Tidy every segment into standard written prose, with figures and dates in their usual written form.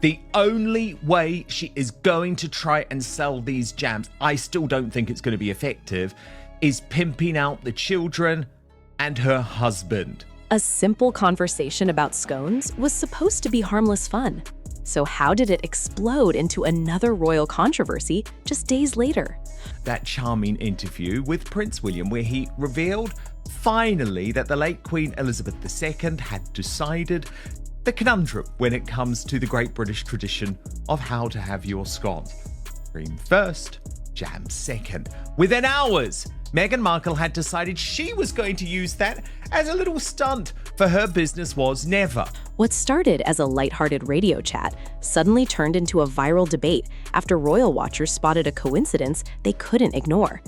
The only way she is going to try and sell these jams, I still don't think it's going to be effective, is pimping out the children and her husband. A simple conversation about scones was supposed to be harmless fun. So how did it explode into another royal controversy just days later? That charming interview with Prince William where he revealed finally that the late Queen Elizabeth II had decided the conundrum when it comes to the great British tradition of how to have your scones. Cream first, jam second. Within hours, Meghan Markle had decided she was going to use that as a little stunt, for her business was never. What started as a lighthearted radio chat suddenly turned into a viral debate after royal watchers spotted a coincidence they couldn't ignore.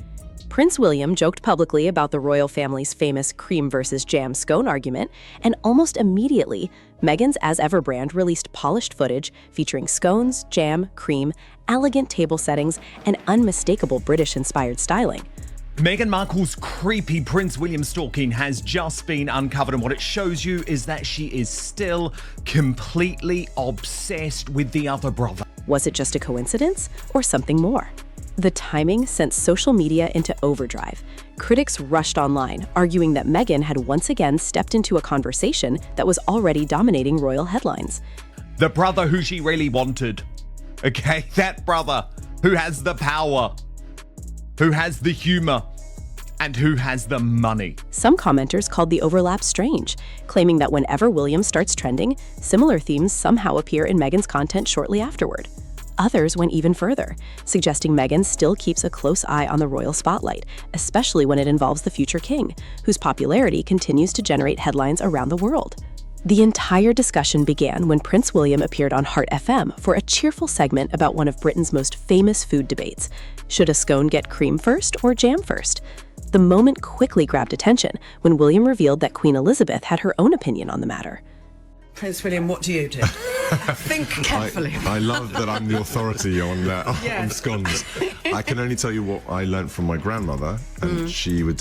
Prince William joked publicly about the royal family's famous cream versus jam scone argument, and almost immediately, Meghan's As Ever brand released polished footage featuring scones, jam, cream, elegant table settings, and unmistakable British-inspired styling. Meghan Markle's creepy Prince William stalking has just been uncovered, and what it shows you is that she is still completely obsessed with the other brother. Was it just a coincidence or something more? The timing sent social media into overdrive. Critics rushed online, arguing that Meghan had once again stepped into a conversation that was already dominating royal headlines. The brother who she really wanted. Okay, that brother who has the power, who has the humor, and who has the money. Some commenters called the overlap strange, claiming that whenever William starts trending, similar themes somehow appear in Meghan's content shortly afterward. Others went even further, suggesting Meghan still keeps a close eye on the royal spotlight, especially when it involves the future king, whose popularity continues to generate headlines around the world. The entire discussion began when Prince William appeared on Heart FM for a cheerful segment about one of Britain's most famous food debates. Should a scone get cream first or jam first? The moment quickly grabbed attention when William revealed that Queen Elizabeth had her own opinion on the matter. Prince William, what do you do? Think carefully. I love that I'm the authority on on scones. I can only tell you what I learned from my grandmother, and she had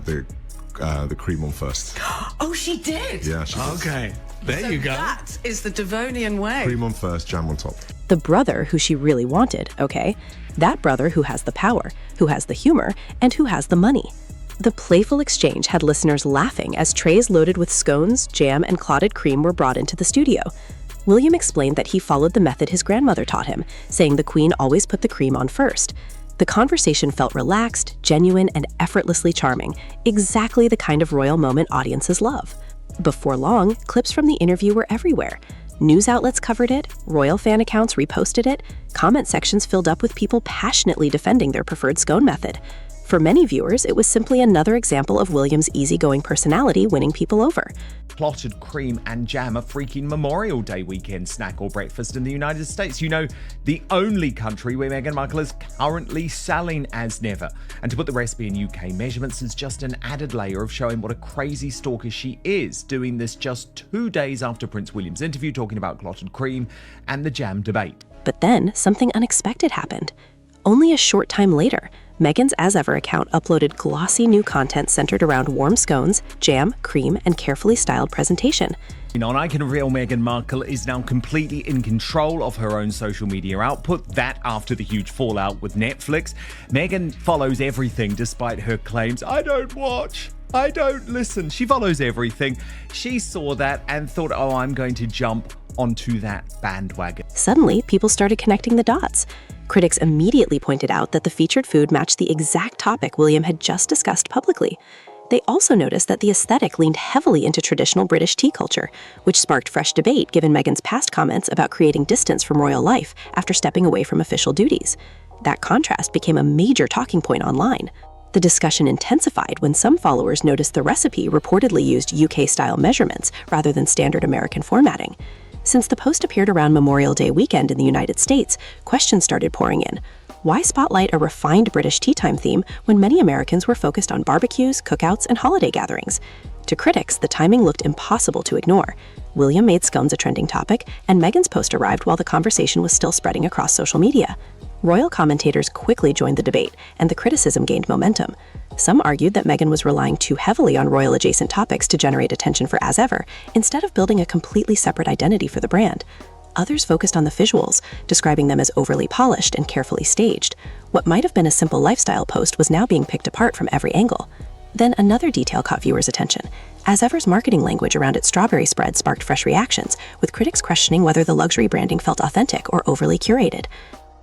the cream on first. Oh, she did? Yeah, she did. Okay, there So you go. that is the Devonian way. Cream on first, jam on top. The brother who she really wanted, okay? That brother who has the power, who has the humor, and who has the money. The playful exchange had listeners laughing as trays loaded with scones, jam, and clotted cream were brought into the studio. William explained that he followed the method his grandmother taught him, saying the Queen always put the cream on first. The conversation felt relaxed, genuine, and effortlessly charming, exactly the kind of royal moment audiences love. Before long, clips from the interview were everywhere. News outlets covered it, royal fan accounts reposted it, comment sections filled up with people passionately defending their preferred scone method. For many viewers, it was simply another example of William's easygoing personality winning people over. Clotted cream and jam a freaking Memorial Day weekend snack or breakfast in the United States. You know, the only country where Meghan Markle is currently selling as never. And to put the recipe in UK measurements is just an added layer of showing what a crazy stalker she is, doing this just 2 days after Prince William's interview talking about clotted cream and the jam debate. But then something unexpected happened. Only a short time later, Meghan's As Ever account uploaded glossy new content centered around warm scones, jam, cream, and carefully styled presentation. And I can reveal Meghan Markle is now completely in control of her own social media output. That after the huge fallout with Netflix. Meghan follows everything despite her claims, I don't watch, I don't listen. She follows everything. She saw that and thought, oh, I'm going to jump onto that bandwagon. Suddenly, people started connecting the dots. Critics immediately pointed out that the featured food matched the exact topic William had just discussed publicly. They also noticed that the aesthetic leaned heavily into traditional British tea culture, which sparked fresh debate given Meghan's past comments about creating distance from royal life after stepping away from official duties. That contrast became a major talking point online. The discussion intensified when some followers noticed the recipe reportedly used UK-style measurements rather than standard American formatting. Since the post appeared around Memorial Day weekend in the United States, questions started pouring in. Why spotlight a refined British tea time theme when many Americans were focused on barbecues, cookouts, and holiday gatherings? To critics, the timing looked impossible to ignore. William made scones a trending topic, and Meghan's post arrived while the conversation was still spreading across social media. Royal commentators quickly joined the debate, and the criticism gained momentum. Some argued that Meghan was relying too heavily on royal-adjacent topics to generate attention for As Ever, instead of building a completely separate identity for the brand. others focused on the visuals, describing them as overly polished and carefully staged. What might have been a simple lifestyle post was now being picked apart from every angle. Then another detail caught viewers' attention. As Ever's marketing language around its strawberry spread sparked fresh reactions, with critics questioning whether the luxury branding felt authentic or overly curated.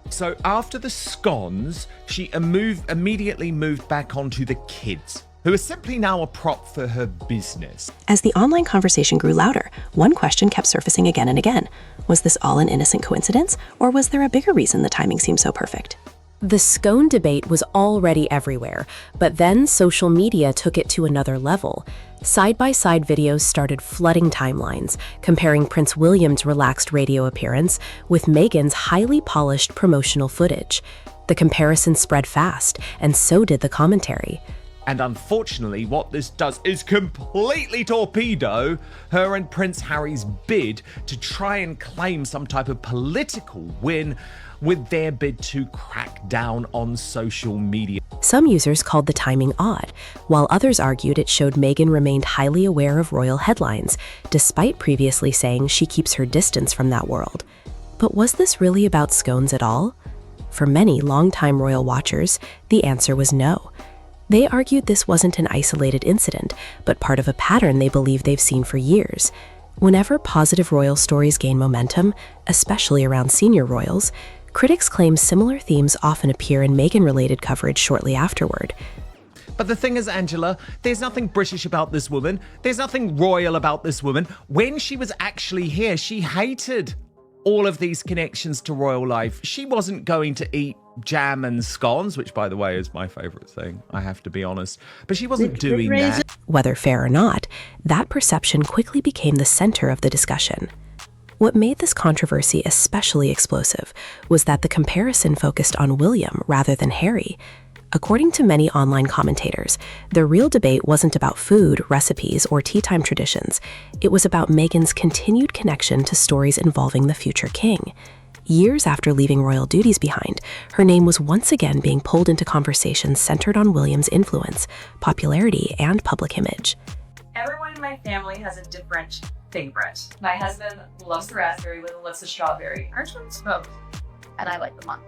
So after the scones, she immediately moved back onto the kids, who are simply now a prop for her business. As the online conversation grew louder, one question kept surfacing again and again. Was this all an innocent coincidence, or was there a bigger reason the timing seemed so perfect? The scone debate was already everywhere, but then social media took it to another level. Side-by-side videos started flooding timelines, comparing Prince William's relaxed radio appearance with Meghan's highly polished promotional footage. The comparison spread fast, and so did the commentary. And unfortunately, what this does is completely torpedo her and Prince Harry's bid to try and claim some type of political win with their bid to crack down on social media. Some users called the timing odd, while others argued it showed Meghan remained highly aware of royal headlines, despite previously saying she keeps her distance from that world. But was this really about scones at all? For many longtime royal watchers, the answer was no. They argued this wasn't an isolated incident, but part of a pattern they believe they've seen for years. Whenever positive royal stories gain momentum, especially around senior royals, critics claim similar themes often appear in Meghan-related coverage shortly afterward. But the thing is, Angela, there's nothing British about this woman. There's nothing royal about this woman. When she was actually here, she hated all of these connections to royal life. She wasn't going to eat jam and scones, which, by the way, is my favourite thing, I have to be honest. But she wasn't doing that. Whether fair or not, that perception quickly became the center of the discussion. What made this controversy especially explosive was that the comparison focused on William rather than Harry. According to many online commentators, the real debate wasn't about food, recipes, or tea time traditions. It was about Meghan's continued connection to stories involving the future king. Years after leaving royal duties behind, her name was once again being pulled into conversations centered on William's influence, popularity, and public image. Everyone in my family has a different favorite. My husband loves the raspberry, William loves the strawberry. Ours one's both, and I like the monk.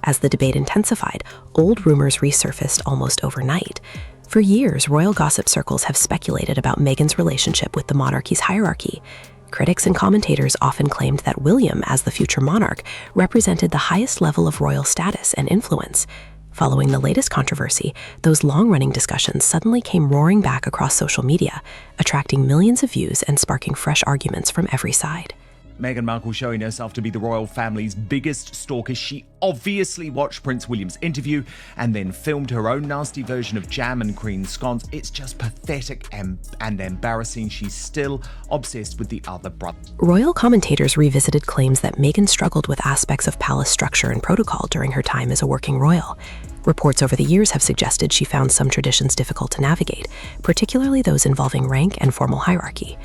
As the debate intensified, old rumors resurfaced almost overnight. For years, royal gossip circles have speculated about Meghan's relationship with the monarchy's hierarchy. Critics and commentators often claimed that William, as the future monarch, represented the highest level of royal status and influence. Following the latest controversy, those long-running discussions suddenly came roaring back across social media, attracting millions of views and sparking fresh arguments from every side. Meghan Markle showing herself to be the royal family's biggest stalker. She obviously watched Prince William's interview and then filmed her own nasty version of jam and cream scones. It's just pathetic and embarrassing. She's still obsessed with the other brother. Royal commentators revisited claims that Meghan struggled with aspects of palace structure and protocol during her time as a working royal. Reports over the years have suggested she found some traditions difficult to navigate, particularly those involving rank and formal hierarchy.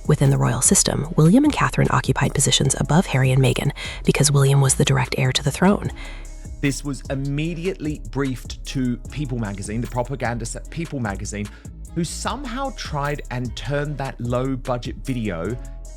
Within the royal system, William and Catherine occupied positions above Harry and Meghan because William was the direct heir to the throne. This was immediately briefed to People magazine, the propagandist at People magazine, who somehow tried and turned that low-budget video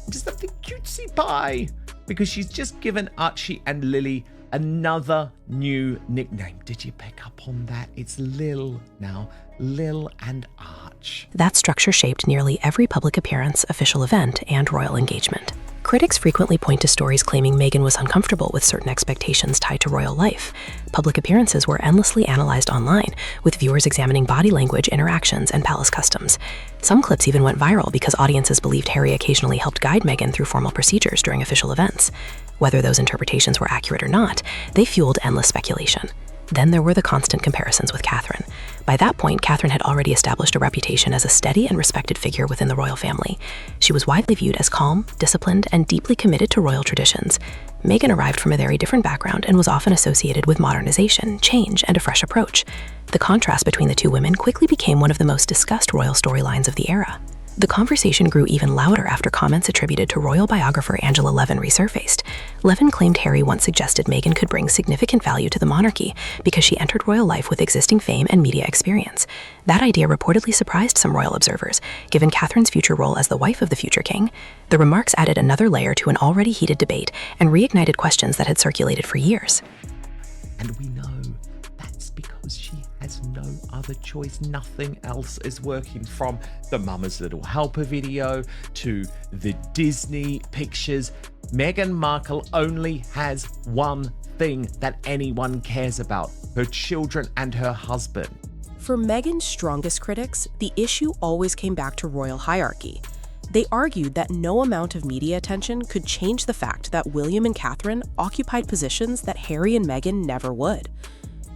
into something cutesy pie, because she's just given Archie and Lily another new nickname. Did you pick up on that? It's Lil now. Lil and Arch. That structure shaped nearly every public appearance, official event, and royal engagement. Critics frequently point to stories claiming Meghan was uncomfortable with certain expectations tied to royal life. Public appearances were endlessly analyzed online, with viewers examining body language, interactions, and palace customs. Some clips even went viral because audiences believed Harry occasionally helped guide Meghan through formal procedures during official events. Whether those interpretations were accurate or not, they fueled endless speculation. Then there were the constant comparisons with Catherine. By that point, Catherine had already established a reputation as a steady and respected figure within the royal family. She was widely viewed as calm, disciplined, and deeply committed to royal traditions. Meghan arrived from a very different background and was often associated with modernization, change, and a fresh approach. The contrast between the two women quickly became one of the most discussed royal storylines of the era. The conversation grew even louder after comments attributed to royal biographer Angela Levin resurfaced. Levin claimed Harry once suggested Meghan could bring significant value to the monarchy because she entered royal life with existing fame and media experience. That idea reportedly surprised some royal observers, given Catherine's future role as the wife of the future king. The remarks added another layer to an already heated debate and reignited questions that had circulated for years. And we know that's because she has no other choice. Nothing else is working, from the Mama's Little Helper video to the Disney pictures. Meghan Markle only has one thing that anyone cares about: her children and her husband. For Meghan's strongest critics, the issue always came back to royal hierarchy. They argued that no amount of media attention could change the fact that William and Catherine occupied positions that Harry and Meghan never would.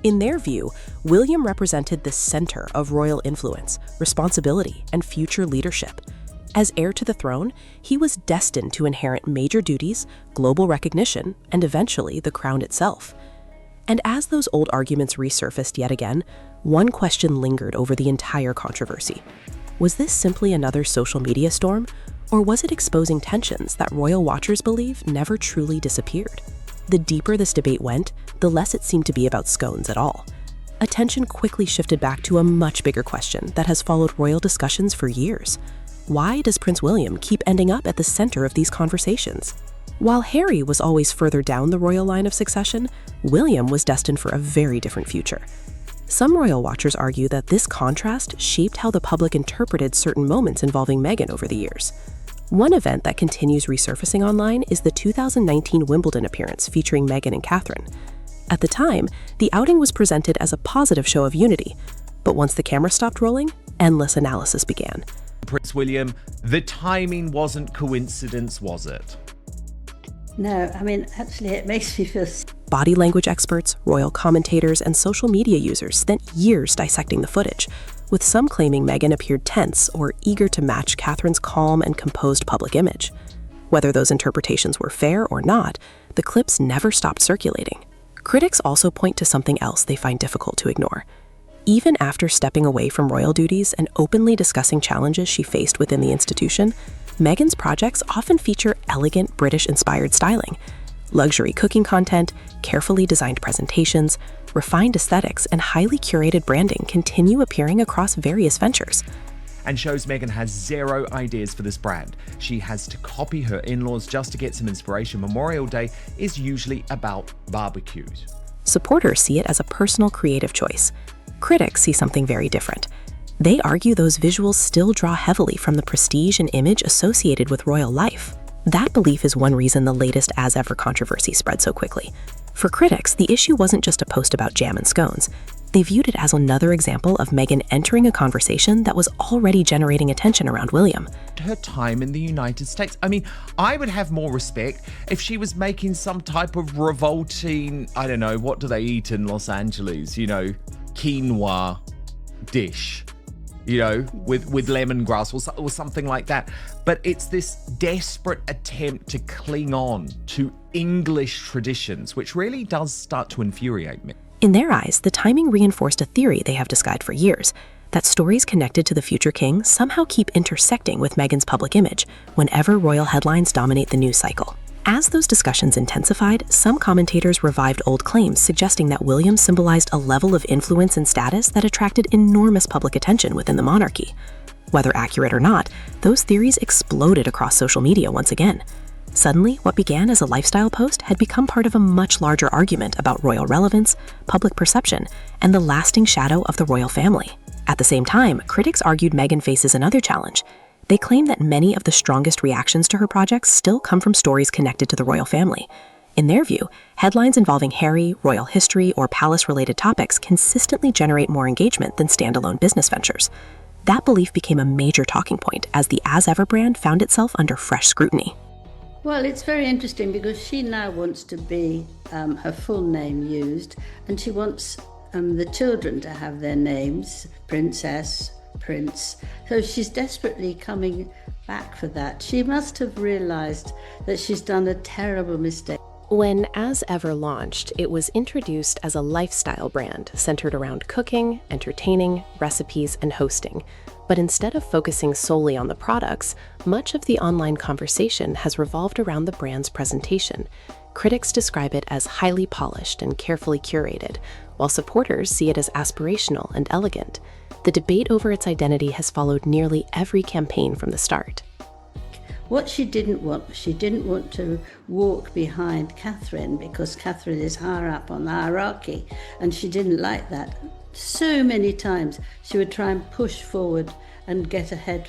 In their view, William represented the center of royal influence, responsibility, and future leadership. As heir to the throne, he was destined to inherit major duties, global recognition, and eventually the crown itself. And as those old arguments resurfaced yet again, one question lingered over the entire controversy. Was this simply another social media storm, or was it exposing tensions that royal watchers believe never truly disappeared? The deeper this debate went, the less it seemed to be about scones at all. Attention quickly shifted back to a much bigger question that has followed royal discussions for years. Why does Prince William keep ending up at the center of these conversations? While Harry was always further down the royal line of succession, William was destined for a very different future. Some royal watchers argue that this contrast shaped how the public interpreted certain moments involving Meghan over the years. One event that continues resurfacing online is the 2019 Wimbledon appearance featuring Meghan and Catherine. At the time, the outing was presented as a positive show of unity, but once the camera stopped rolling, endless analysis began. Prince William, the timing wasn't coincidence, was it? No, I mean, actually, it makes me feel Body language experts, royal commentators, and social media users spent years dissecting the footage, with some claiming Meghan appeared tense or eager to match Catherine's calm and composed public image. Whether those interpretations were fair or not, the clips never stopped circulating. Critics also point to something else they find difficult to ignore. Even after stepping away from royal duties and openly discussing challenges she faced within the institution, Meghan's projects often feature elegant British-inspired styling. Luxury cooking content, carefully designed presentations, refined aesthetics, and highly curated branding continue appearing across various ventures. And shows Meghan has zero ideas for this brand. She has to copy her in-laws just to get some inspiration. Memorial Day is usually about barbecues. Supporters see it as a personal creative choice. Critics see something very different. They argue those visuals still draw heavily from the prestige and image associated with royal life. That belief is one reason the latest As Ever controversy spread so quickly. For critics, the issue wasn't just a post about jam and scones. They viewed it as another example of Meghan entering a conversation that was already generating attention around William. Her time in the United States. I mean, I would have more respect if she was making some type of revolting, I don't know, what do they eat in Los Angeles? You know, quinoa dish, you know, with lemongrass or something like that. But it's this desperate attempt to cling on to English traditions, which really does start to infuriate me. In their eyes, the timing reinforced a theory they have disguised for years, that stories connected to the future king somehow keep intersecting with Meghan's public image whenever royal headlines dominate the news cycle. As those discussions intensified, some commentators revived old claims suggesting that William symbolized a level of influence and status that attracted enormous public attention within the monarchy. Whether accurate or not, those theories exploded across social media once again. Suddenly, what began as a lifestyle post had become part of a much larger argument about royal relevance, public perception, and the lasting shadow of the royal family. At the same time, critics argued Meghan faces another challenge. They claim that many of the strongest reactions to her projects still come from stories connected to the royal family. In their view, headlines involving Harry, royal history, or palace-related topics consistently generate more engagement than standalone business ventures. That belief became a major talking point as the As Ever brand found itself under fresh scrutiny. Well, it's very interesting because she now wants to be her full name used, and she wants the children to have their names, Princess, Prince. So she's desperately coming back for that. She must have realized that she's done a terrible mistake. When As Ever launched, it was introduced as a lifestyle brand centered around cooking, entertaining, recipes, and hosting. But instead of focusing solely on the products, much of the online conversation has revolved around the brand's presentation. Critics describe it as highly polished and carefully curated, while supporters see it as aspirational and elegant. The debate over its identity has followed nearly every campaign from the start. What she didn't want to walk behind Catherine, because Catherine is higher up on the hierarchy, and she didn't like that. So many times she would try and push forward and get ahead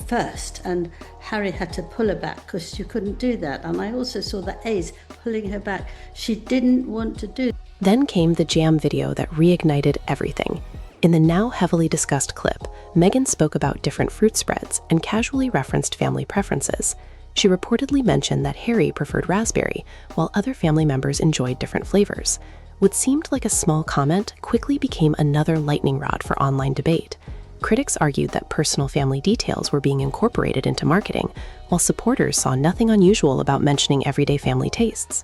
first, and Harry had to pull her back because she couldn't do that. And I also saw the A's pulling her back. She didn't want to do. Then came the jam video that reignited everything. In the now heavily discussed clip, Meghan spoke about different fruit spreads and casually referenced family preferences. She reportedly mentioned that Harry preferred raspberry, while other family members enjoyed different flavors. What seemed like a small comment quickly became another lightning rod for online debate. Critics argued that personal family details were being incorporated into marketing, while supporters saw nothing unusual about mentioning everyday family tastes.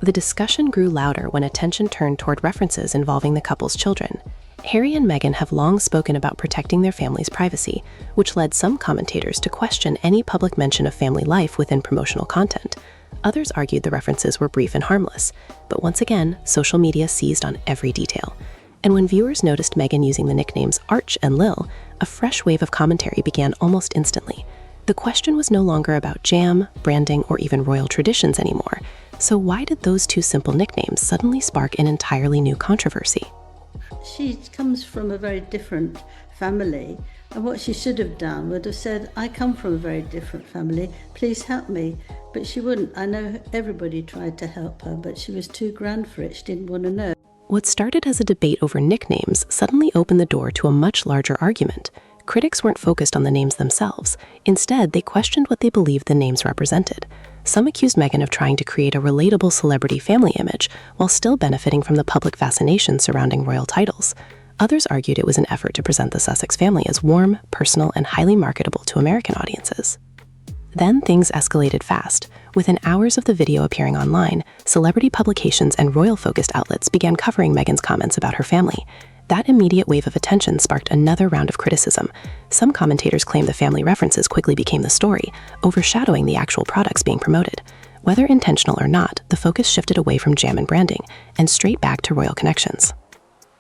The discussion grew louder when attention turned toward references involving the couple's children. Harry and Meghan have long spoken about protecting their family's privacy, which led some commentators to question any public mention of family life within promotional content. Others argued the references were brief and harmless, but once again, social media seized on every detail. And when viewers noticed Meghan using the nicknames Arch and Lil, a fresh wave of commentary began almost instantly. The question was no longer about jam, branding, or even royal traditions anymore. So why did those two simple nicknames suddenly spark an entirely new controversy? She comes from a very different family, and what she should have done would have said, I come from a very different family, please help me. But she wouldn't. I know everybody tried to help her, but she was too grand for it. She didn't want to know. What started as a debate over nicknames suddenly opened the door to a much larger argument. Critics weren't focused on the names themselves. Instead, they questioned what they believed the names represented. Some accused Meghan of trying to create a relatable celebrity family image while still benefiting from the public fascination surrounding royal titles. Others argued it was an effort to present the Sussex family as warm, personal, and highly marketable to American audiences. Then things escalated fast. Within hours of the video appearing online, celebrity publications and royal-focused outlets began covering Meghan's comments about her family. That immediate wave of attention sparked another round of criticism. Some commentators claimed the family references quickly became the story, overshadowing the actual products being promoted. Whether intentional or not, the focus shifted away from jam and branding, and straight back to royal connections.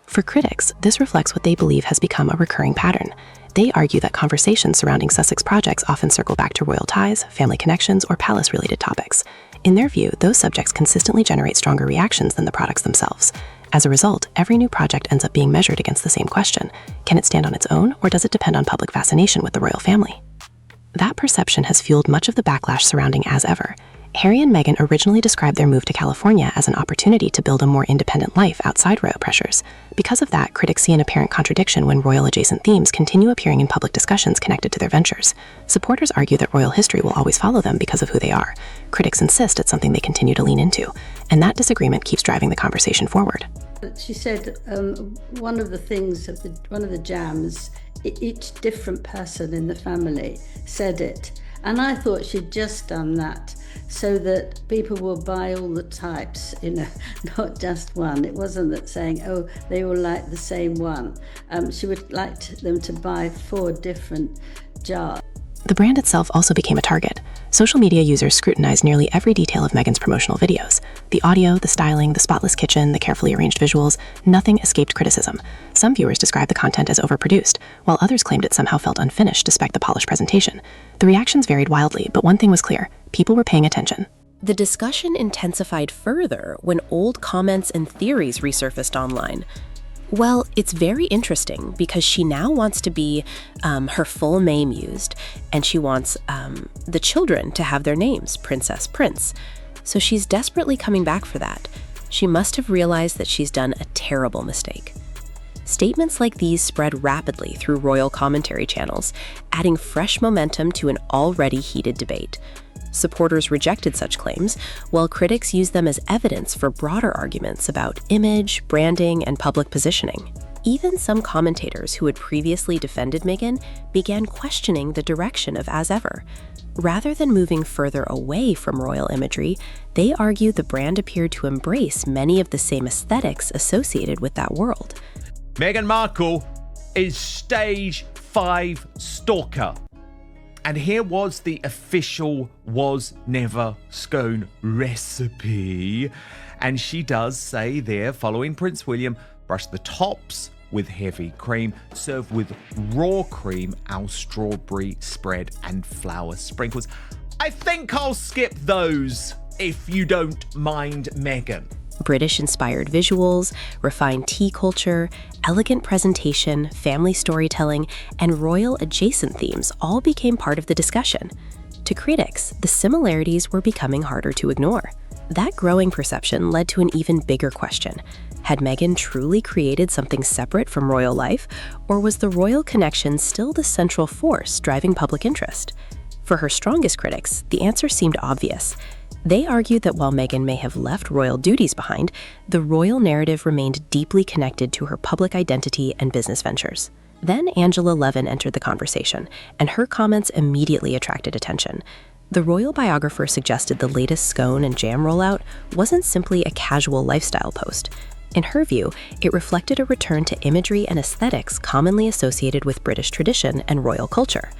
For critics, this reflects what they believe has become a recurring pattern. They argue that conversations surrounding Sussex projects often circle back to royal ties, family connections, or palace-related topics. In their view, those subjects consistently generate stronger reactions than the products themselves. As a result, every new project ends up being measured against the same question. Can it stand on its own, or does it depend on public fascination with the royal family? That perception has fueled much of the backlash surrounding As Ever. Harry and Meghan originally described their move to California as an opportunity to build a more independent life outside royal pressures. Because of that, critics see an apparent contradiction when royal-adjacent themes continue appearing in public discussions connected to their ventures. Supporters argue that royal history will always follow them because of who they are. Critics insist it's something they continue to lean into, and that disagreement keeps driving the conversation forward. She said one of the things, one of the jams, each different person in the family said it. And I thought she'd just done that so that people will buy all the types, not just one. It wasn't that saying, oh, they all like the same one. She would like them to buy 4 different jars. The brand itself also became a target. Social media users scrutinized nearly every detail of Meghan's promotional videos. The audio, the styling, the spotless kitchen, the carefully arranged visuals, nothing escaped criticism. Some viewers described the content as overproduced, while others claimed it somehow felt unfinished despite the polished presentation. The reactions varied wildly, but one thing was clear: people were paying attention. The discussion intensified further when old comments and theories resurfaced online. Well, it's very interesting because she now wants to be her full name used, and she wants the children to have their names, Princess, Prince. So she's desperately coming back for that. She must have realized that she's done a terrible mistake. Statements like these spread rapidly through royal commentary channels, adding fresh momentum to an already heated debate. Supporters rejected such claims, while critics used them as evidence for broader arguments about image, branding, and public positioning. Even some commentators who had previously defended Meghan began questioning the direction of As Ever. Rather than moving further away from royal imagery, they argue the brand appeared to embrace many of the same aesthetics associated with that world. Meghan Markle is stage 5 stalker. And here was the official was never scone recipe. And she does say there, following Prince William, brush the tops with heavy cream, serve with raw cream, our strawberry spread and flour sprinkles. I think I'll skip those if you don't mind, Meghan. British-inspired visuals, refined tea culture, elegant presentation, family storytelling, and royal-adjacent themes all became part of the discussion. To critics, the similarities were becoming harder to ignore. That growing perception led to an even bigger question. Had Meghan truly created something separate from royal life, or was the royal connection still the central force driving public interest? For her strongest critics, the answer seemed obvious. They argued that while Meghan may have left royal duties behind, the royal narrative remained deeply connected to her public identity and business ventures. Then Angela Levin entered the conversation, and her comments immediately attracted attention. The royal biographer suggested the latest scone and jam rollout wasn't simply a casual lifestyle post. In her view, it reflected a return to imagery and aesthetics commonly associated with British tradition and royal culture.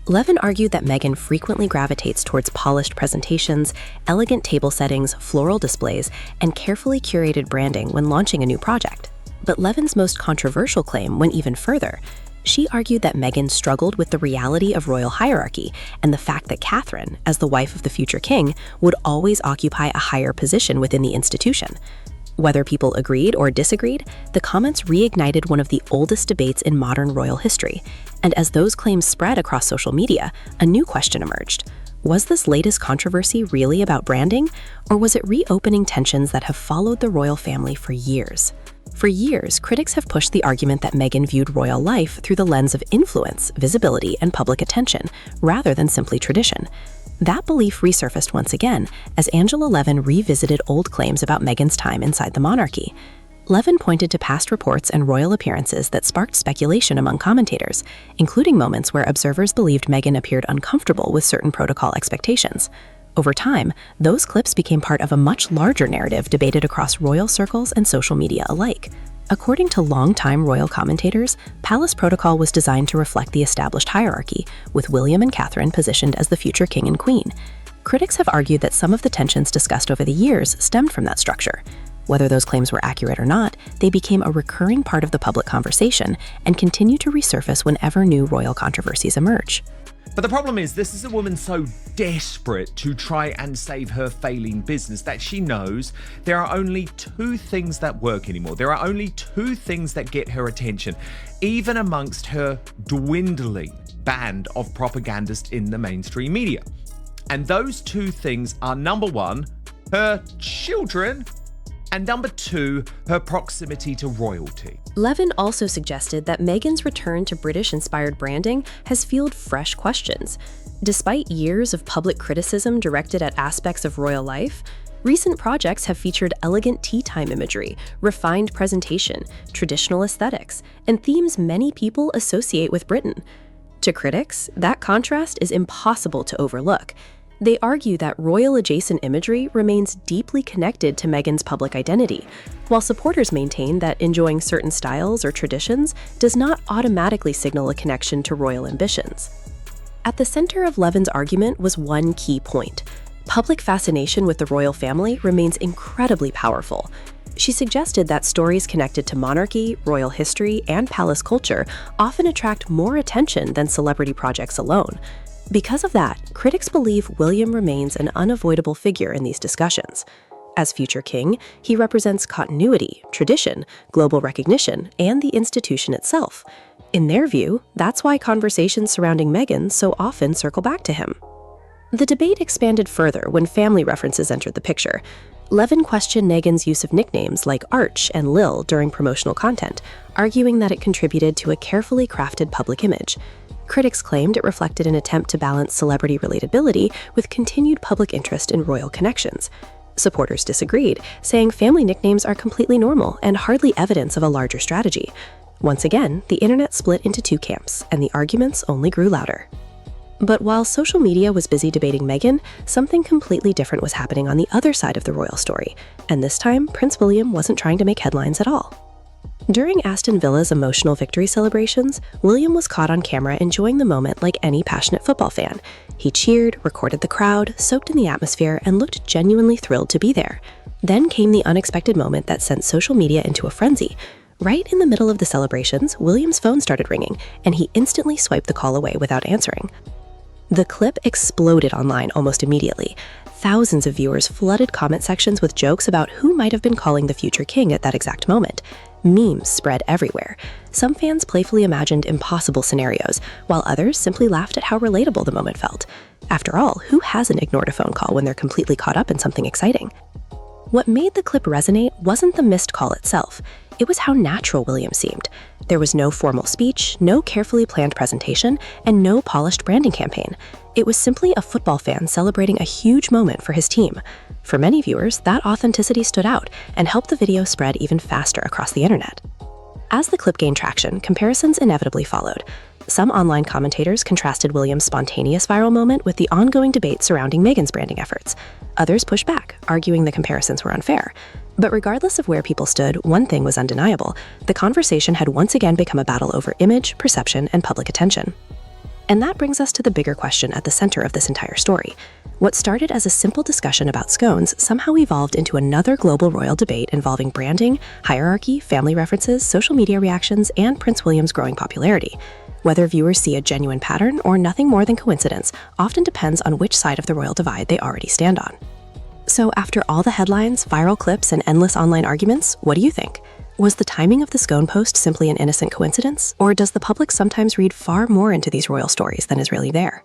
Levin argued that Meghan frequently gravitates towards polished presentations, elegant table settings, floral displays, and carefully curated branding when launching a new project. But Levin's most controversial claim went even further. She argued that Meghan struggled with the reality of royal hierarchy and the fact that Catherine, as the wife of the future king, would always occupy a higher position within the institution. Whether people agreed or disagreed, the comments reignited one of the oldest debates in modern royal history. And as those claims spread across social media, a new question emerged. Was this latest controversy really about branding, or was it reopening tensions that have followed the royal family for years? For years, critics have pushed the argument that Meghan viewed royal life through the lens of influence, visibility, and public attention, rather than simply tradition. That belief resurfaced once again as Angela Levin revisited old claims about Meghan's time inside the monarchy. Levin pointed to past reports and royal appearances that sparked speculation among commentators, including moments where observers believed Meghan appeared uncomfortable with certain protocol expectations. Over time, those clips became part of a much larger narrative debated across royal circles and social media alike. According to longtime royal commentators, palace protocol was designed to reflect the established hierarchy, with William and Catherine positioned as the future king and queen. Critics have argued that some of the tensions discussed over the years stemmed from that structure. Whether those claims were accurate or not, they became a recurring part of the public conversation and continue to resurface whenever new royal controversies emerge. But the problem is, this is a woman so desperate to try and save her failing business that she knows there are only two things that work anymore. There are only two things that get her attention, even amongst her dwindling band of propagandists in the mainstream media. And those two things are, number one, her children, and number two, her proximity to royalty. Levin also suggested that Meghan's return to British-inspired branding has fueled fresh questions. Despite years of public criticism directed at aspects of royal life, recent projects have featured elegant tea time imagery, refined presentation, traditional aesthetics, and themes many people associate with Britain. To critics, that contrast is impossible to overlook. They argue that royal-adjacent imagery remains deeply connected to Meghan's public identity, while supporters maintain that enjoying certain styles or traditions does not automatically signal a connection to royal ambitions. At the center of Levin's argument was one key point. Public fascination with the royal family remains incredibly powerful. She suggested that stories connected to monarchy, royal history, and palace culture often attract more attention than celebrity projects alone. Because of that, critics believe William remains an unavoidable figure in these discussions. As future king, he represents continuity, tradition, global recognition, and the institution itself. In their view, that's why conversations surrounding Meghan so often circle back to him. The debate expanded further when family references entered the picture. Levin questioned Meghan's use of nicknames like Arch and Lil during promotional content, arguing that it contributed to a carefully crafted public image. Critics claimed it reflected an attempt to balance celebrity relatability with continued public interest in royal connections. Supporters disagreed, saying family nicknames are completely normal and hardly evidence of a larger strategy. Once again, the internet split into two camps, and the arguments only grew louder. But while social media was busy debating Meghan, something completely different was happening on the other side of the royal story, and this time, Prince William wasn't trying to make headlines at all. During Aston Villa's emotional victory celebrations, William was caught on camera enjoying the moment like any passionate football fan. He cheered, recorded the crowd, soaked in the atmosphere, and looked genuinely thrilled to be there. Then came the unexpected moment that sent social media into a frenzy. Right in the middle of the celebrations, William's phone started ringing, and he instantly swiped the call away without answering. The clip exploded online almost immediately. Thousands of viewers flooded comment sections with jokes about who might have been calling the future king at that exact moment. Memes spread everywhere. Some fans playfully imagined impossible scenarios, while others simply laughed at how relatable the moment felt. After all, who hasn't ignored a phone call when they're completely caught up in something exciting? What made the clip resonate wasn't the missed call itself. It was how natural William seemed. There was no formal speech, no carefully planned presentation, and no polished branding campaign. It was simply a football fan celebrating a huge moment for his team. For many viewers, that authenticity stood out and helped the video spread even faster across the internet. As the clip gained traction, comparisons inevitably followed. Some online commentators contrasted William's spontaneous viral moment with the ongoing debate surrounding Meghan's branding efforts. Others pushed back, arguing the comparisons were unfair. But regardless of where people stood, one thing was undeniable: the conversation had once again become a battle over image, perception, and public attention. And that brings us to the bigger question at the center of this entire story. What started as a simple discussion about scones somehow evolved into another global royal debate involving branding, hierarchy, family references, social media reactions, and Prince William's growing popularity. Whether viewers see a genuine pattern or nothing more than coincidence often depends on which side of the royal divide they already stand on. So after all the headlines, viral clips, and endless online arguments, what do you think? Was the timing of the scone post simply an innocent coincidence? Or does the public sometimes read far more into these royal stories than is really there?